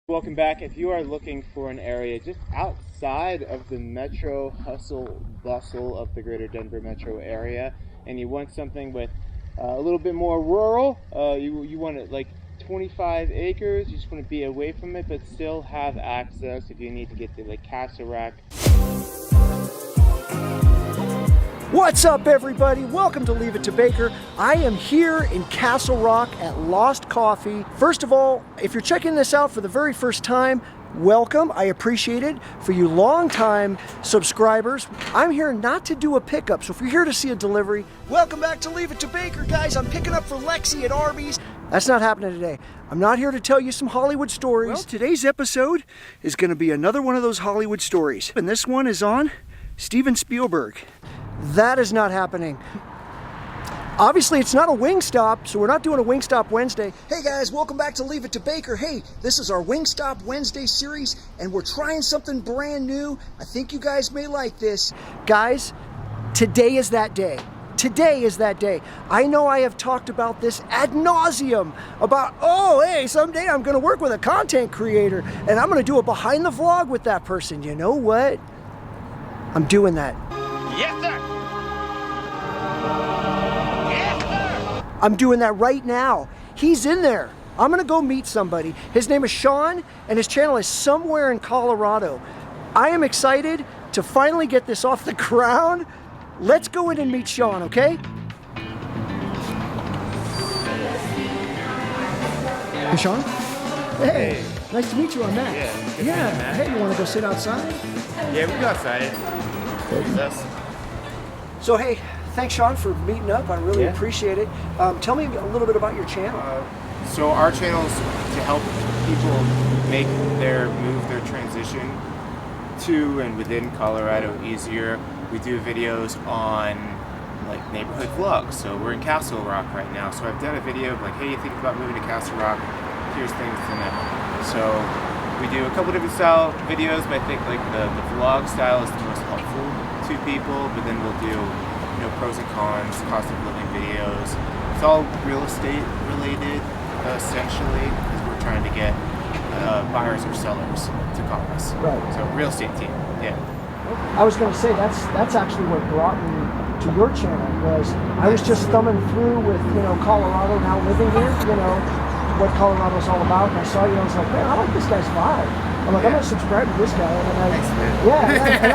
Welcome back. If you are looking for an area just outside of the metro hustle bustle of the greater Denver metro area, and you want something with a little bit more rural, you want it like 25 acres, you just want to be away from it but still have access if you need to get to like Castle Rock. What's up, everybody? Welcome to Leave It to Baker. I am here in Castle Rock at Lost Coffee. First of all, if you're checking this out for the very first time, welcome. I appreciate it. For you longtime subscribers, I'm here not to do a pickup, so if you're here to see a delivery, welcome back to Leave It to Baker, guys. I'm picking up for Lexi at Arby's. That's not happening today. I'm not here to tell you some Hollywood stories. Well, today's episode is going to be another one of those Hollywood stories, and this one is on Steven Spielberg. That is not happening. Obviously, it's not a Wingstop, so we're not doing a Wingstop Wednesday. Hey guys, welcome back to Leave It to Baker. Hey, this is our Wingstop Wednesday series, and we're trying something brand new. I think you guys may like this. Guys, today is that day. Today is that day. I know I have talked about this ad nauseum about, oh, hey, someday I'm gonna work with a content creator, and I'm gonna do a behind the vlog with that person. You know what? I'm doing that. Yes, sir! Yes, sir! I'm doing that right now. He's in there. I'm gonna go meet somebody. His name is Sean, and his channel is somewhere in Colorado. I am excited to finally get this off the ground. Let's go in and meet Sean, okay? Hey, Sean? Hey. Nice to meet you on that. Yeah. Hey, you wanna go sit outside? Yeah, we go outside. So hey, thanks Sean for meeting up. I really appreciate it. Tell me a little bit about your channel. So our channel is to help people move their transition to and within Colorado easier. We do videos on like neighborhood vlogs. So we're in Castle Rock right now. So I've done a video of like, hey, you think about moving to Castle Rock? Here's things to know. So we do a couple different style videos, but I think like the vlog style is the most helpful to people, but then we'll do, pros and cons, cost of living videos. It's all real estate related, essentially, because we're trying to get buyers or sellers to call us. Right. So real estate team, yeah. I was going to say that's actually what brought me to your channel. Was I was just thumbing through with Colorado, now living here, what Colorado's all about, and I saw you and I was like, man, I like this guy's vibe. I'm like, I'm gonna subscribe to this guy, and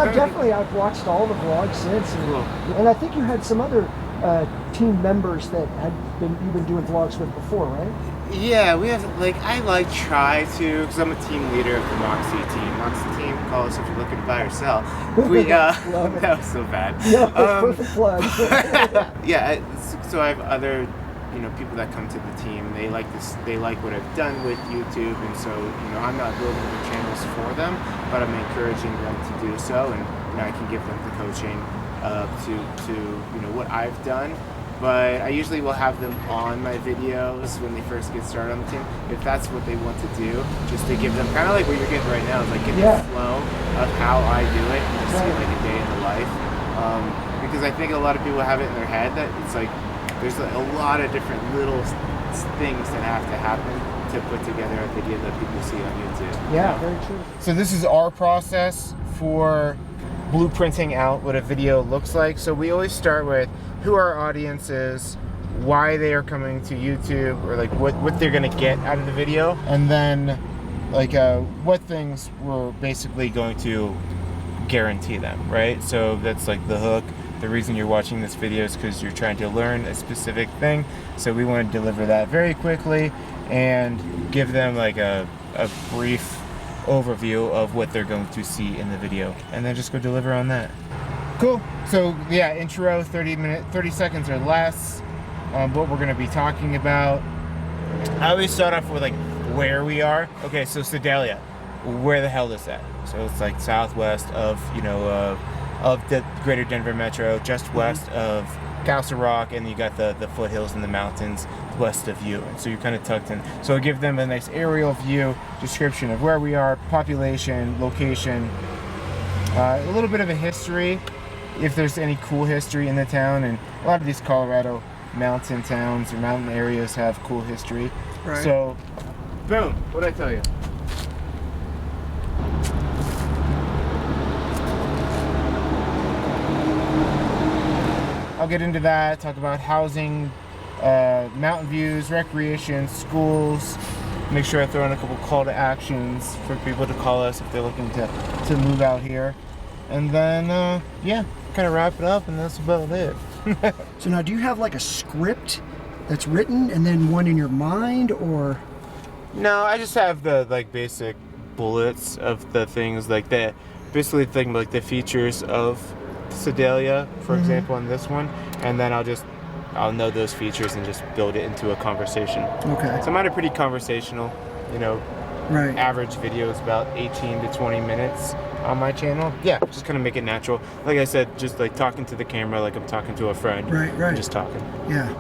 I've watched all the vlogs since, and I think you had some other team members that you've been doing vlogs with before, right? Yeah, we have try to, because I'm a team leader of the Moxie team. Moxie team, call us if you're looking to buy or sell. That was so bad. No, perfect plug. Yeah, so I have other people that come to the team. They like this. They like what I've done with YouTube, and so I'm not building the channels for them, but I'm encouraging them to do so, and I can give them the coaching to what I've done. But I usually will have them on my videos when they first get started on the team, if that's what they want to do, just to give them kind of like what you're getting right now, is like get the flow of how I do it, and just see like a day in the life. Because I think a lot of people have it in their head that it's like there's a lot of different little things that have to happen to put together a video that people see on YouTube. Yeah, very true. So this is our process for blueprinting out what a video looks like. So we always start with who our audience is, why they are coming to YouTube, or like what they're gonna get out of the video, and then like what things we're basically going to guarantee them, right? So that's like the hook. The reason you're watching this video is because you're trying to learn a specific thing. So we want to deliver that very quickly and give them like a brief overview of what they're going to see in the video, and then just go deliver on that. Cool. So yeah, intro, 30 seconds or less. What we're going to be talking about. I always start off with like where we are. Okay, so Sedalia, where the hell is that? So it's like southwest of of the greater Denver metro, just west of Castle Rock, and you got the foothills and the mountains west of you, and so you're kind of tucked in. So give them a nice aerial view, description of where we are, population, location, a little bit of a history, if there's any cool history in the town, and a lot of these Colorado mountain towns or mountain areas have cool history. Right. So, boom, what'd I tell you? I'll get into that, talk about housing, mountain views, recreation, schools. Make sure I throw in a couple call to actions for people to call us if they're looking to move out here. And then, yeah, kind of wrap it up, and that's about it. So now, do you have like a script that's written and then one in your mind, or? No, I just have the like basic bullets of the things, like the basically think like the features of Sedalia, for example, on this one, and then I'll know those features and just build it into a conversation. Okay. So mine are pretty conversational, you know. Right. Average video is about 18 to 20 minutes on my channel. Yeah, just kind of make it natural. Like I said, just like talking to the camera like I'm talking to a friend. Right, right. Just talking. Yeah.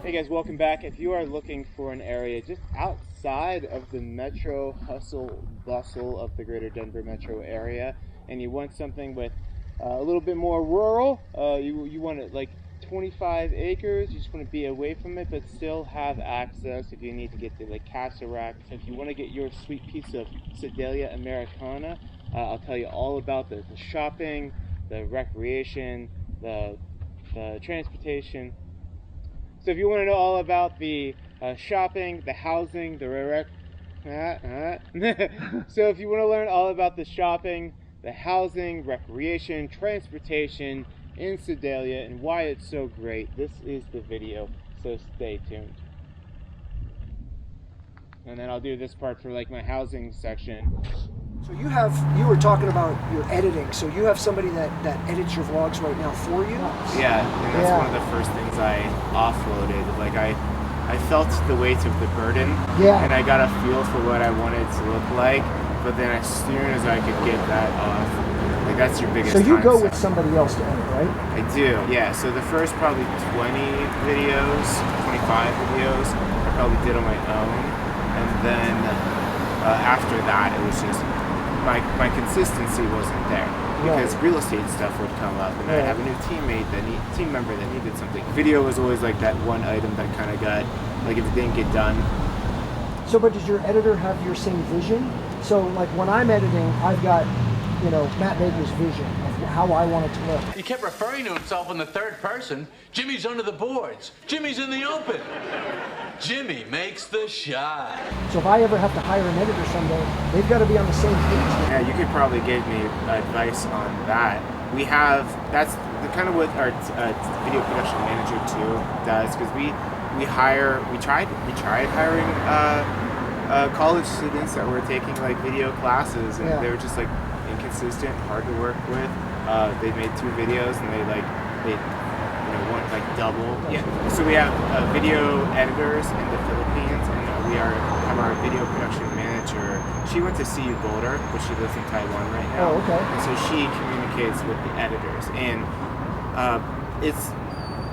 Hey guys, welcome back. If you are looking for an area just outside of the metro hustle bustle of the greater Denver metro area, and you want something with a little bit more rural, you want it like 25 acres, you just want to be away from it but still have access if you need to get to like Castle Rock. So if you want to get your sweet piece of Sedalia Americana, I'll tell you all about the shopping, the recreation, the transportation. So if you want to know all about the shopping, the housing, the so if you want to learn all about the shopping, the housing, recreation, transportation in Sedalia and why it's so great, this is the video, so stay tuned. And then I'll do this part for like my housing section. So you were talking about your editing, so you have somebody that edits your vlogs right now for you? Yeah, and that's one of the first things I offloaded. Like I felt the weight of the burden, and I got a feel for what I wanted to look like, but then as soon as I could get that off, like that's your biggest So you time go suck. with somebody else to edit, right? I do, yeah. So the first probably 20 videos, 25 videos, I probably did on my own, and then after that it was just my consistency wasn't there, because real estate stuff would come up, and I'd have a new team member that needed something. Video was always like that one item that kind of got, like if it didn't get done. So, but does your editor have your same vision? So, like when I'm editing, I've got, you know, Matt Baker's vision of how I want it to look. He kept referring to himself in the third person. Jimmy's under the boards. Jimmy's in the open. Jimmy makes the shot. So if I ever have to hire an editor someday, they've got to be on the same page. Yeah, you could probably give me advice on that. That's kind of what our video production manager too does, because we tried hiring college students that were taking like video classes, and they were just like inconsistent, hard to work with. They made 2 videos and they want like double. Yeah. So we have video editors in the Philippines, and we have our video production manager. She went to CU Boulder, but she lives in Taiwan right now. Oh, okay. And so she communicates with the editors, and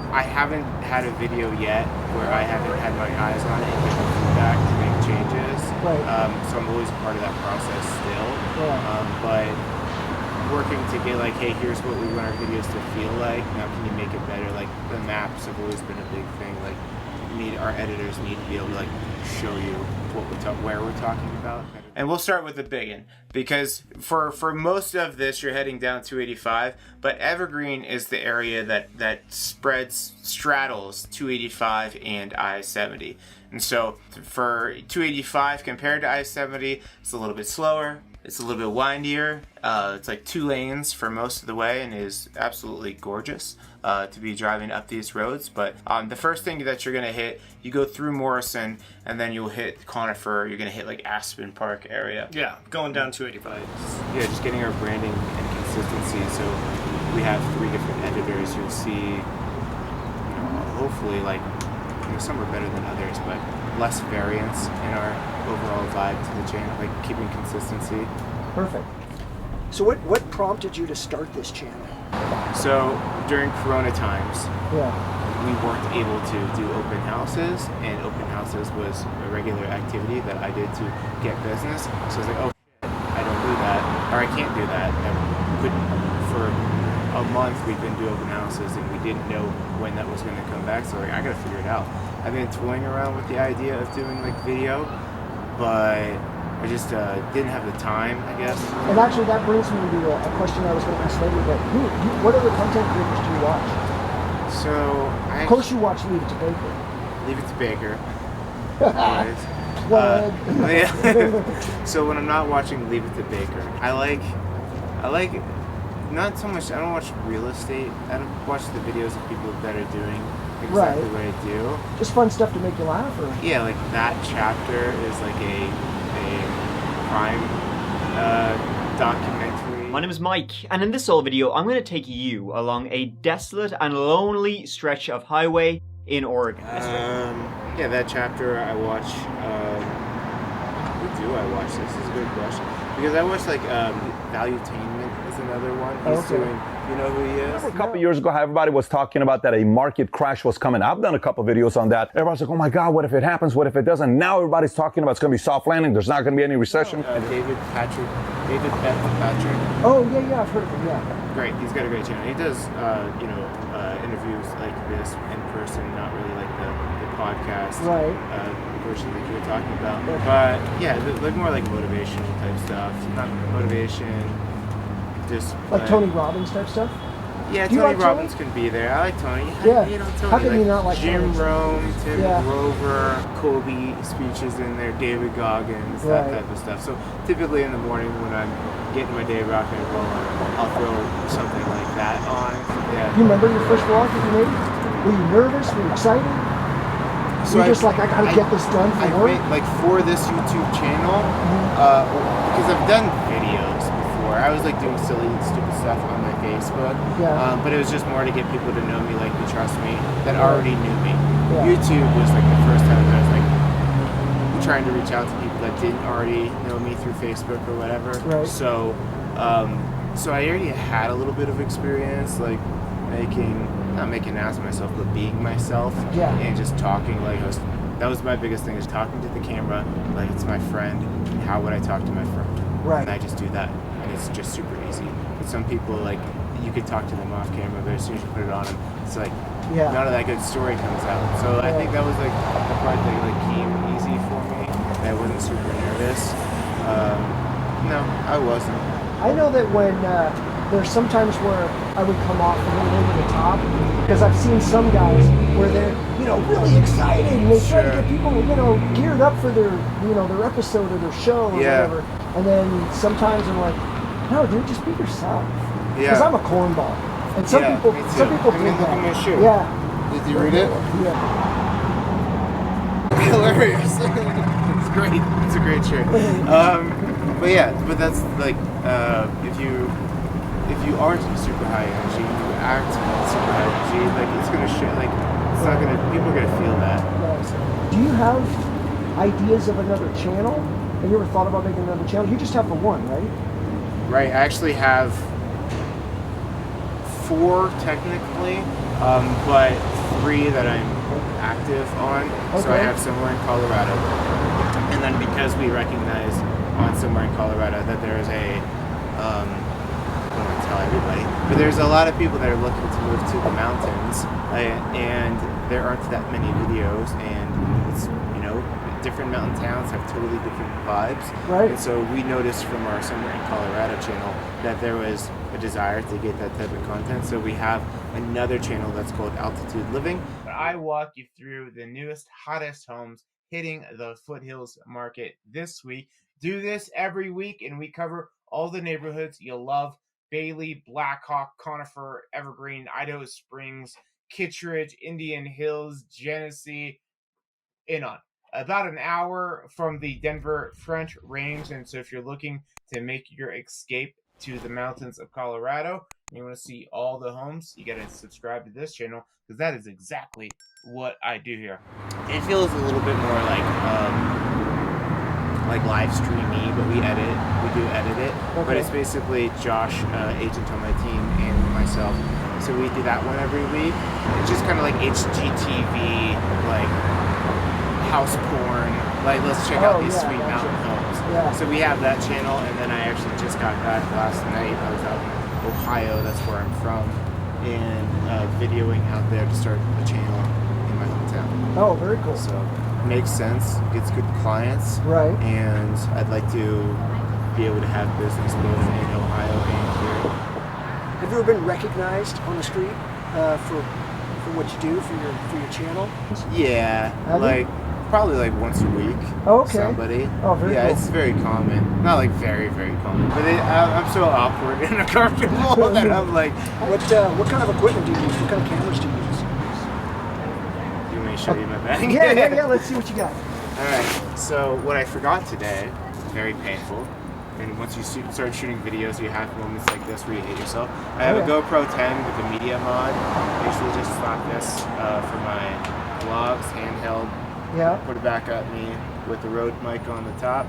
I haven't had a video yet where I haven't had my eyes on it and given feedback to make changes. Right. So I'm always part of that process still. Yeah. But working to get like, hey, here's what we want our videos to feel like. Now can you make it better? Like the maps have always been a big thing. Like our editors need to be able to like show you where we're talking about. And we'll start with the big one, because for most of this you're heading down 285, but Evergreen is the area that straddles 285 and I-70. And so for 285 compared to I-70, it's a little bit slower. It's a little bit windier. It's like 2 lanes for most of the way, and is absolutely gorgeous to be driving up these roads. But the first thing that you're gonna hit, you go through Morrison, and then you'll hit Conifer. You're gonna hit like Aspen Park area. Yeah, going down 285. Yeah, just getting our branding and consistency. So we have 3 different editors. You'll see, hopefully like, some are better than others, but less variance in our overall vibe to the channel, like keeping consistency. Perfect. So what prompted you to start this channel? So during Corona times, we weren't able to do open houses, and open houses was a regular activity that I did to get business. So I was like, oh, I don't do that, or I can't do that. For a month we've been doing open houses, and we didn't know when that was going to come back. So like, I gotta figure it out. I've been toying around with the idea of doing like video, but I just didn't have the time, I guess. And actually that brings me to a question I was going to ask later, but what other content creators do you watch? So Of course, you watch Leave It to Baker. Leave It to Baker. Always. Plug. Yeah. So when I'm not watching Leave It to Baker, I like not so much. I don't watch real estate. I don't watch the videos of people that are doing exactly what I do. Just fun stuff to make you laugh, or yeah, like that chapter is like a crime documentary. My name is Mike, and in this whole video, I'm going to take you along a desolate and lonely stretch of highway in Oregon. Yeah, that chapter I watch. Who do I watch? This is a good question. Because I watch like Valuetainment is another one. He's doing. You know who he is? A couple of years ago, how everybody was talking about that a market crash was coming. I've done a couple of videos on that. Everybody's like, oh my God, what if it happens? What if it doesn't? Now everybody's talking about it's going to be soft landing. There's not going to be any recession. David Patrick. oh yeah, I've heard of him. Yeah. Great, he's got a great channel. He does interviews like this in person, not really like the podcast version that you were talking about. But yeah, like more like motivational type stuff. Not motivation. Just like Tony Robbins type stuff? Yeah, Tony Robbins can be there. I like Tony. Yeah. You know, Tony. How can you not like Jim Tony? Rome, Tim Grover, Kobe speeches in there, David Goggins, that type of stuff. So typically in the morning when I'm getting my day rock and rolling, I'll throw something like that on. Yeah. You remember your first vlog that you made? Were you nervous? Were you excited? So you're just like, I gotta get this done for work? Like for this YouTube channel, because I've done videos before. I was like doing silly, stupid stuff on my Facebook. But it was just more to get people to know me, like to trust me, that already knew me. YouTube was like the first time that I was like trying to reach out to people that didn't already know me through Facebook or whatever. So, so I already had a little bit of experience, like not making an ass of myself, but being myself, and just talking like that was my biggest thing, is talking to the camera like it's my friend. How would I talk to my friend? And I just do that, and it's just super easy. But some people, like, you could talk to them off camera, but as soon as you put it on them, it's like none of that good story comes out. So I think that was like the part that like came easy for me. I wasn't super nervous. No, I wasn't. I know that when there's sometimes where I would come off a little over the top, because I've seen some guys where they're, really excited and they try to get people, geared up for their, their episode or their show or whatever. And then sometimes I'm like, no, dude, just be yourself. Because I'm a cornball. And some people do that. Look at my shirt. Did you read it? Hilarious. It's great. It's a great shirt. But that's like if you aren't super high energy, you act super high energy, like it's gonna show, like it's not gonna, people are gonna feel that. Do you have ideas of another channel? Have you ever thought about making another channel? You just have the one, right? Right, I actually have 4 technically, but 3 that I'm active on. So I have somewhere in Colorado, and then because we recognize on somewhere in Colorado that there's a I don't want to tell everybody, but there's a lot of people that are looking to move to the mountains, and there aren't that many videos, and it's, different mountain towns have totally different vibes. And so we noticed from our Somewhere in Colorado channel that there was a desire to get that type of content. So we have another channel that's called Altitude Living. I walk you through the newest, hottest homes hitting the foothills market this week. Do this every week, and we cover all the neighborhoods you'll love: Bailey, Blackhawk, Conifer, Evergreen, Idaho Springs, Kittredge, Indian Hills, Genesee, and on. About an hour from the Denver French Range. And so if you're looking to make your escape to the mountains of Colorado, and you want to see all the homes, you got to subscribe to this channel, because that is exactly what I do here. It feels a little bit more like live streamy, but we do edit it. But it's basically Josh, agent on my team, and myself. So we do that one every week. It's just kind of like HGTV, like house porn, like let's check out these sweet mountain homes. So we have that channel, and then I actually just got back last night. I was out in Ohio, that's where I'm from, and videoing out there to start a channel in my hometown. Oh, very cool. So makes sense, gets good clients, and I'd like to be able to have business both in Ohio and here. Have you ever been recognized on the street for for what you do for your channel? Yeah, Have like probably like once a week. Oh, okay. Somebody. Oh, very yeah, cool. it's very common. Not like very, very common, but I'm so awkward and uncomfortable that I'm like. What kind of equipment do you use? What kind of cameras do you use? You may show you my bag. Yeah. Let's see what you got. All right. So what I forgot today, very painful. And once you start shooting videos, you have moments like this where you hate yourself. I have a GoPro 10 with a media mod. I usually just slap this for my vlogs, handheld. Yeah. Put it back at me with the Rode mic on the top.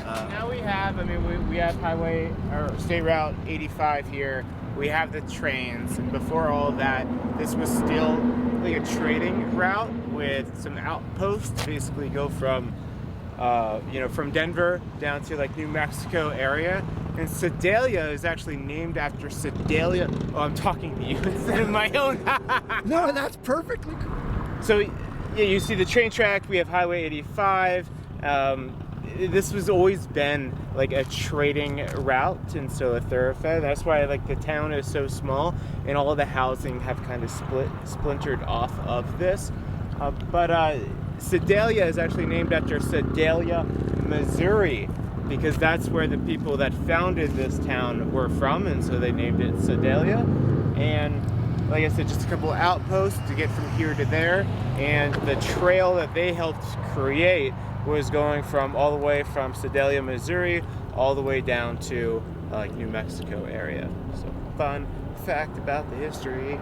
Now we have, we have highway or State Route 85 here. We have the trains, and before all of that, this was still like a trading route with some outposts. Basically, go from from Denver down to like New Mexico area. And Sedalia is actually named after Sedalia. Oh, I'm talking to you instead of my own. No, that's perfectly cool. So, yeah, you see the train track. We have Highway 85. This has always been like a trading route, and so a thoroughfare. That's why like the town is so small, and all of the housing have kind of splintered off of this. But Sedalia is actually named after Sedalia, Missouri, because that's where the people that founded this town were from, and so they named it Sedalia. And like I said, just a couple of outposts to get from here to there, and the trail that they helped create was going from all the way from Sedalia, Missouri, all the way down to like New Mexico area. So fun fact about the history.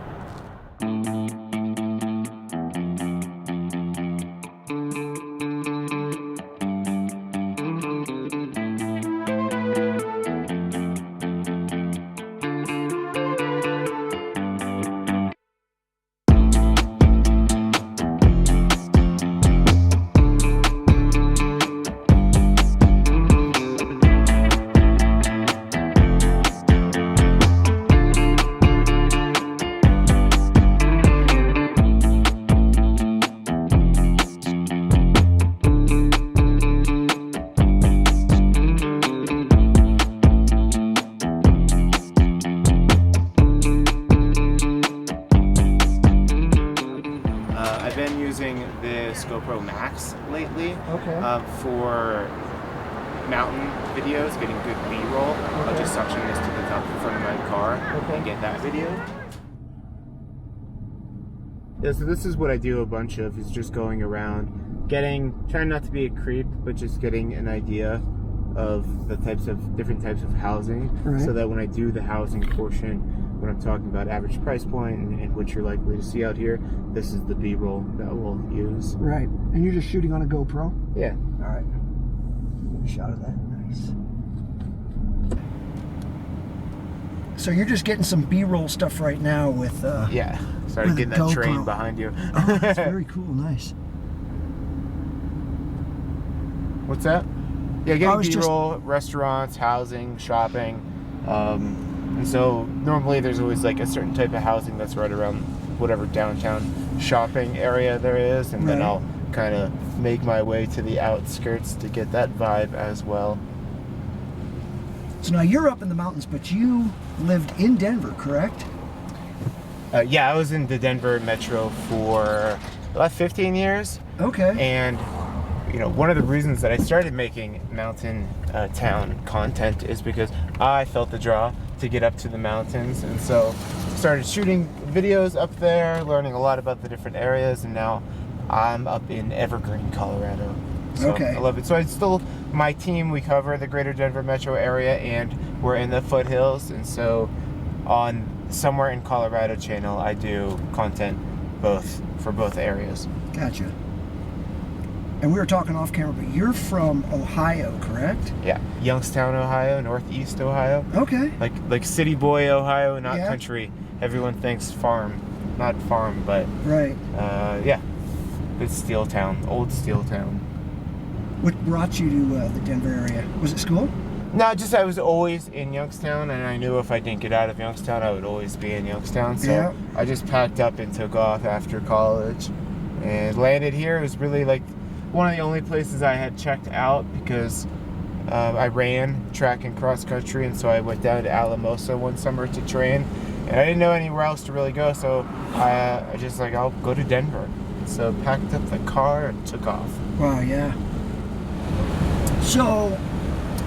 I've been using this GoPro Max lately for mountain videos, getting good B-roll. I'll just suction this to the top of front of my car and get that video. Yeah, so this is what I do a bunch of, is just going around, trying not to be a creep, but just getting an idea of the different types of housing, so that when I do the housing portion, when I'm talking about average price point and what you're likely to see out here, this is the B-roll that we'll use. Right, and you're just shooting on a GoPro? Yeah. All right. Get a shot of that. Nice. So you're just getting some B-roll stuff right now with yeah. Started getting that GoPro. train behind you. Oh, that's very cool. Nice. What's that? Yeah, getting B-roll, restaurants, housing, shopping. And so normally there's always like a certain type of housing that's right around whatever downtown shopping area there is, and then I'll kind of make my way to the outskirts to get that vibe as well. So now you're up in the mountains, but you lived in Denver, correct? Yeah, I was in the Denver metro for about 15 years. Okay. And one of the reasons that I started making mountain town content is because I felt the draw to get up to the mountains, and so started shooting videos up there, learning a lot about the different areas, and now I'm up in Evergreen, Colorado. So I love it. So my team, we cover the greater Denver metro area, and we're in the foothills, and so on Somewhere in Colorado channel, I do content for both areas. Gotcha. And we were talking off camera, but you're from Ohio, correct? Yeah, Youngstown, Ohio, Northeast Ohio. Okay. Like city boy Ohio, not country. Everyone thinks farm, not farm, but yeah, it's steel town, old steel town. What brought you to the Denver area? Was it school? No, just I was always in Youngstown, and I knew if I didn't get out of Youngstown, I would always be in Youngstown. So I just packed up and took off after college, and landed here. It was really like one of the only places I had checked out, because I ran track and cross country, and so I went down to Alamosa one summer to train, and I didn't know anywhere else to really go, so I just like, I'll go to Denver. So packed up the car and took off. Wow, yeah. So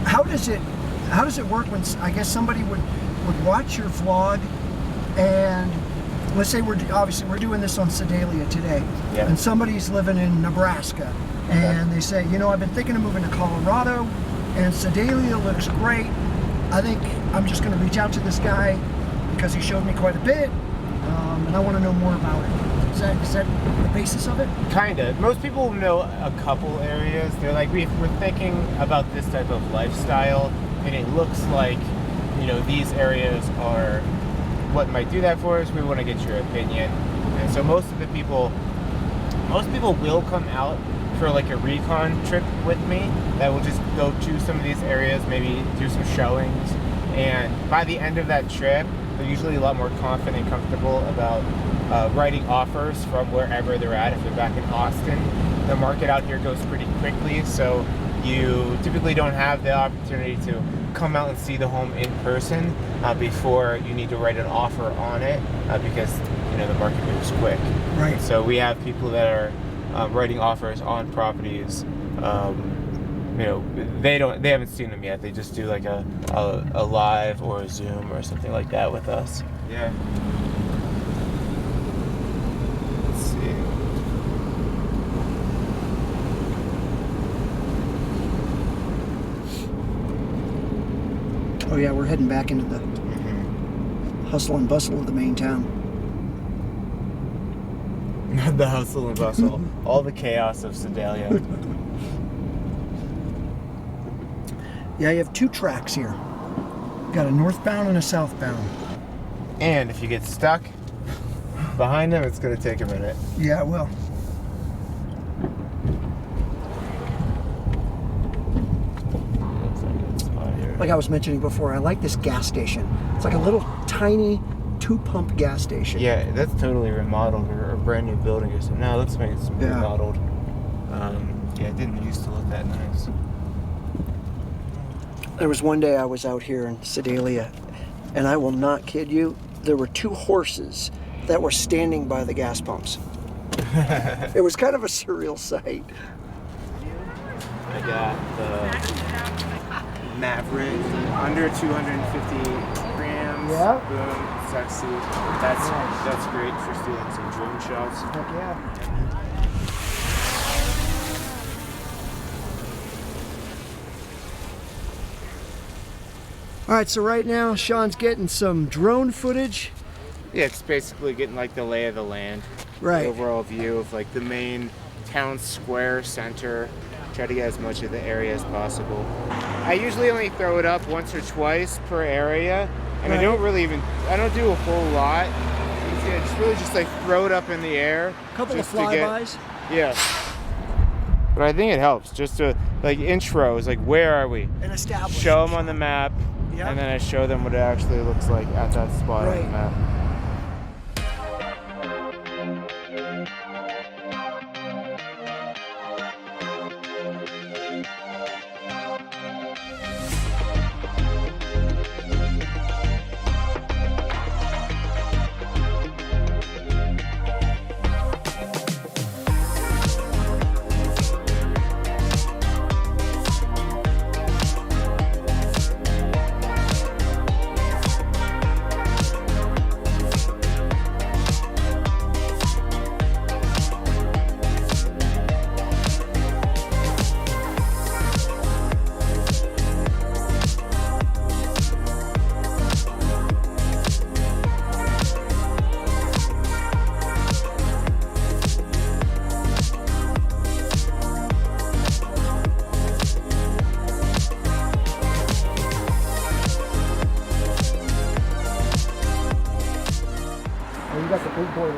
how does it work when, I guess, somebody would watch your vlog, and let's say we're doing this on Sedalia today, yeah. And somebody's living in Nebraska, and they say, you know, I've been thinking of moving to Colorado, and Sedalia looks great. I think I'm just going to reach out to this guy because he showed me quite a bit, and I want to know more about it. Is that the basis of it? Kind of. Most people know a couple areas. They're like, we're thinking about this type of lifestyle, and it looks like, you know, these areas are what might do that for us. We want to get your opinion. And so most people will come out for like a recon trip with me that will just go to some of these areas, maybe do some showings, and by the end of that trip they're usually a lot more confident and comfortable about writing offers from wherever they're at. If they're back in Austin, the market out here goes pretty quickly, so you typically don't have the opportunity to come out and see the home in person before you need to write an offer on it, because, you know, the market moves quick. Right. So we have people that are writing offers on properties. You know, they haven't seen them yet. They just do like a live or a Zoom or something like that with us. Yeah. Let's see. Oh yeah, we're heading back into the hustle and bustle of the main town. The hustle and bustle, all the chaos of Sedalia. Yeah, you have two tracks here. You got a northbound and a southbound. And if you get stuck behind them, it's going to take a minute. Yeah, it will. Looks like a good spot here. Like I was mentioning before, I like this gas station. It's like a little tiny 2-pump gas station. Yeah, that's totally remodeled, or a brand new building or something. No, it looks like it's remodeled. Yeah, it didn't used to look that nice. There was one day I was out here in Sedalia, and I will not kid you, there were 2 horses that were standing by the gas pumps. It was kind of a surreal sight. I got the Mavic, under 250 grams. Yeah. Boom, sexy. That's great for stealing some drone shots. Heck yeah. All right, so right now Sean's getting some drone footage. Yeah, it's basically getting like the lay of the land. Right. The overall view of like the main town square center. Try to get as much of the area as possible. I usually only throw it up once or twice per area, and Right. I don't do a whole lot. I just really just like throw it up in the air. A couple of just to get- flybys. Yeah. But I think it helps just to like intros, like where are we? And establish. Show them on the map, Yep. and then I show them what it actually looks like at that spot on Right. the map.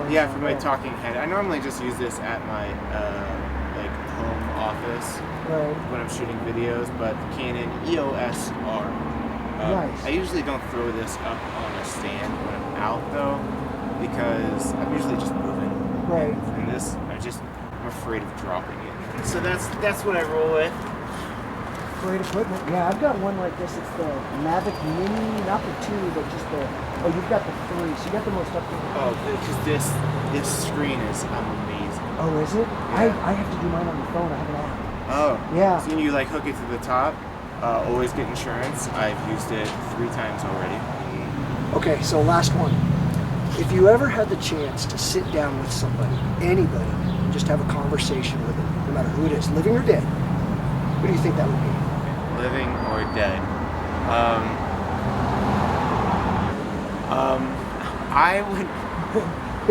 Yeah, for my talking head. I normally just use this at my like home office when I'm shooting videos, but the Canon EOS R. Nice. I usually don't throw this up on a stand when I'm out though, because I'm usually just moving. Right. And this, I'm afraid of dropping it. So that's what I roll with. great equipment. Yeah, I've got one like this. It's the Mavic Mini, not the 2, but just the, oh, you've got the 3, so you got the most up-to-date. Oh, because this screen is amazing. Oh, is it? Yeah. I have to do mine on the phone. I have an app. Oh. Yeah. So you like hook it to the top, always get insurance. I've used it 3 times already. Okay, so last one. If you ever had the chance to sit down with somebody, anybody, and just have a conversation with them, no matter who it is, living or dead, who do you think that would be? Living or dead? I would.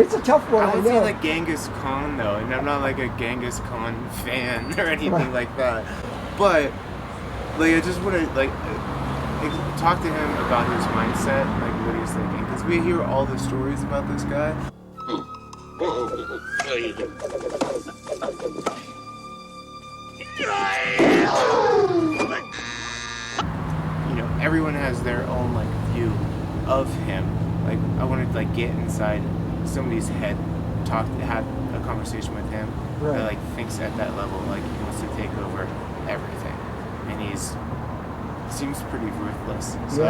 It's a tough one. I would know. say like Genghis Khan though, and I'm not like a Genghis Khan fan or anything like that. But like I just want to like talk to him about his mindset, like what he's thinking, because we hear all the stories about this guy. You know, everyone has their own like view of him. Like I want to like get inside somebody's head, have a conversation with him that like thinks at that level, like he wants to take over everything, and seems pretty ruthless. So,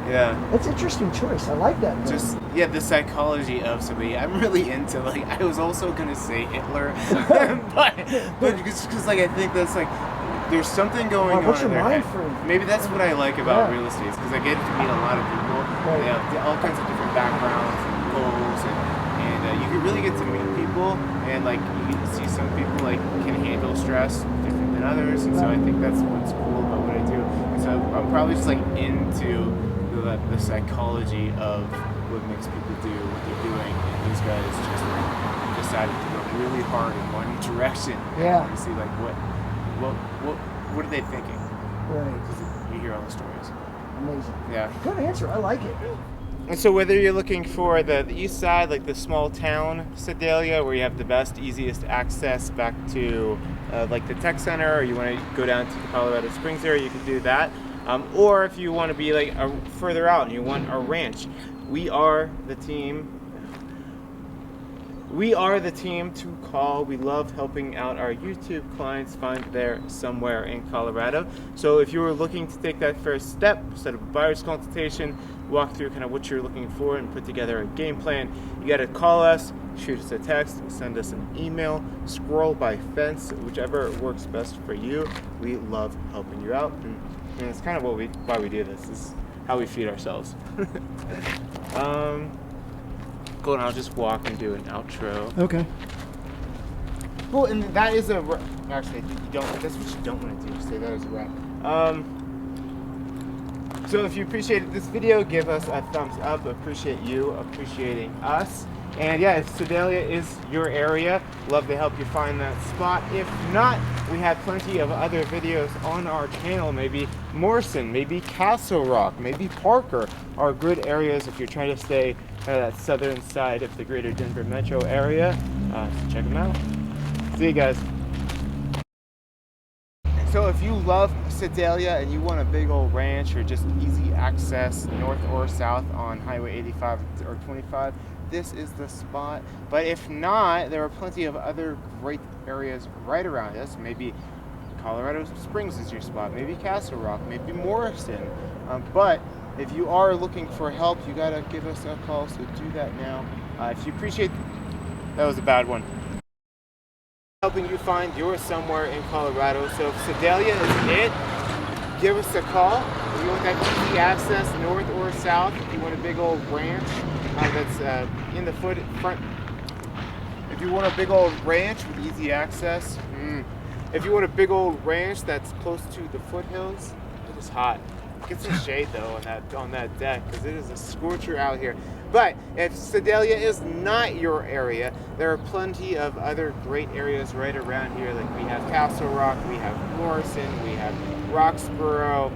yeah. That's an interesting choice. I like that. Man. Just the psychology of somebody. I'm really into like. I was also gonna say Hitler, but because like I think that's like there's something going on in their head. Maybe that's what I like about real estate, because I get to meet a lot of people. They have all kinds of different backgrounds and goals, and you can really get to meet people, and like you can see some people like can handle stress different than others, and so I think that's what's cool about what I do. And so I'm probably just like into the psychology of what makes people do what they're doing, and these guys just like decided to go really hard in one direction. Yeah. And see like what are they thinking? Right. Because you hear all the stories. Amazing. Yeah. Good answer. I like it. And so whether you're looking for the east side, like the small town Sedalia, where you have the best, easiest access back to like the tech center, or you want to go down to the Colorado Springs area, you can do that. Or if you want to be like further out and you want a ranch, we are the team. We are the team to call. We love helping out our YouTube clients find their somewhere in Colorado. So if you were looking to take that first step, set up a buyer's consultation, walk through kind of what you're looking for and put together a game plan, you got to call us, shoot us a text, send us an email, scroll by fence, whichever works best for you. We love helping you out, and it's kind of why we do this. This is how we feed ourselves. Cool, and I'll just walk and do an outro. Okay. Cool, and that is actually, that's what you don't want to do, say that as a wrap. So if you appreciated this video, give us a thumbs up. Appreciate you appreciating us. And yeah, if Sedalia is your area, love to help you find that spot. If not, we have plenty of other videos on our channel. Maybe Morrison, maybe Castle Rock, maybe Parker are good areas if you're trying to stay that southern side of the greater Denver metro area. So check them out. See you guys. So if you love Sedalia and you want a big old ranch or just easy access north or south on Highway 85 or 25, this is the spot. But if not, there are plenty of other great areas right around us. Maybe Colorado Springs is your spot, maybe Castle Rock, maybe Morrison. But if you are looking for help, you gotta give us a call, so do that now. If you appreciate, that was a bad one. Helping you find your somewhere in Colorado. So if Sedalia is it, give us a call. If you want that easy access north or south, if you want a big old ranch that's in the front. If you want a big old ranch with easy access, if you want a big old ranch that's close to the foothills, it is hot. Get some shade though on that deck, because it is a scorcher out here. But if Sedalia is not your area, there are plenty of other great areas right around here. Like we have Castle Rock, we have Morrison, we have Roxborough,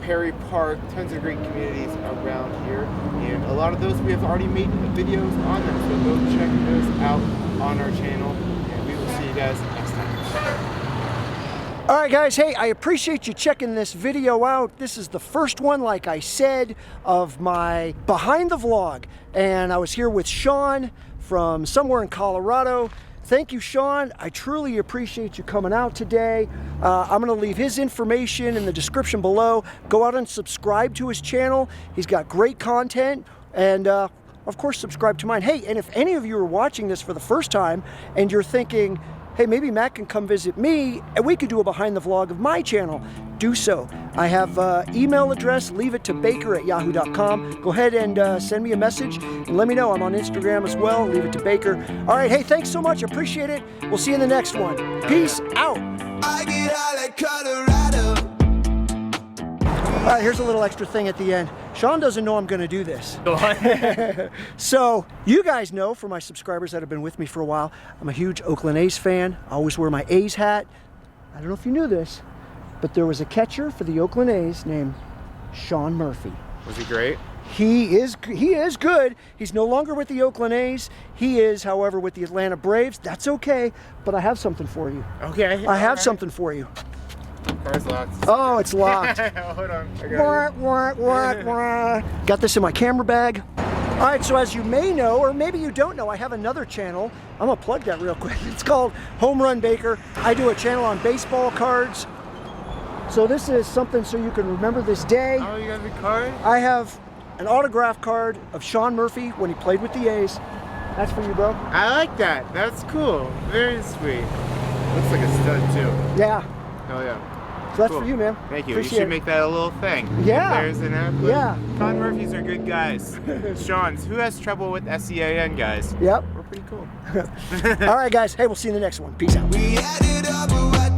Perry Park, tons of great communities around here. And a lot of those we have already made videos on them, so go check those out on our channel. And we will see you guys next time. All right, guys, hey, I appreciate you checking this video out. This is the first one, like I said, of my behind the vlog. And I was here with Sean from somewhere in Colorado. thank you, Sean. I truly appreciate you coming out today. I'm going to leave his information in the description below. Go out and subscribe to his channel. He's got great content. And of course, subscribe to mine. Hey, and if any of you are watching this for the first time and you're thinking, hey, maybe Matt can come visit me and we could do a behind the vlog of my channel, do so. I have email address, leaveittobaker@yahoo.com. Go ahead and send me a message and let me know. I'm on Instagram as well, Leave It to Baker. All right, hey, thanks so much. Appreciate it. We'll see you in the next one. Peace out. I get high like Colorado. All right, here's a little extra thing at the end. Sean doesn't know I'm gonna do this. So, you guys know, for my subscribers that have been with me for a while, I'm a huge Oakland A's fan. I always wear my A's hat. I don't know if you knew this, but there was a catcher for the Oakland A's named Sean Murphy. Was he great? He is good. He's no longer with the Oakland A's. He is, however, with the Atlanta Braves. That's okay, but I have something for you. Okay. I have something for you. Car's locked. Oh, it's locked. Hold on. I got it. Got this in my camera bag. All right, so as you may know, or maybe you don't know, I have another channel. I'm gonna plug that real quick. It's called Home Run Baker. I do a channel on baseball cards. So this is something so you can remember this day. Oh, you got the card? I have an autograph card of Sean Murphy when he played with the A's. That's for you, bro. I like that. That's cool. Very sweet. Looks like a stud too. Yeah. Oh yeah. So that's Cool. for you, man. Thank you. Appreciate You should it. make that a little thing. Yeah. If there's an athlete. Yeah. Sean Murphys are good guys. Sean's. Who has trouble with SEAN guys? Yep. We're pretty cool. All right, guys. Hey, we'll see you in the next one. Peace out. We added up, but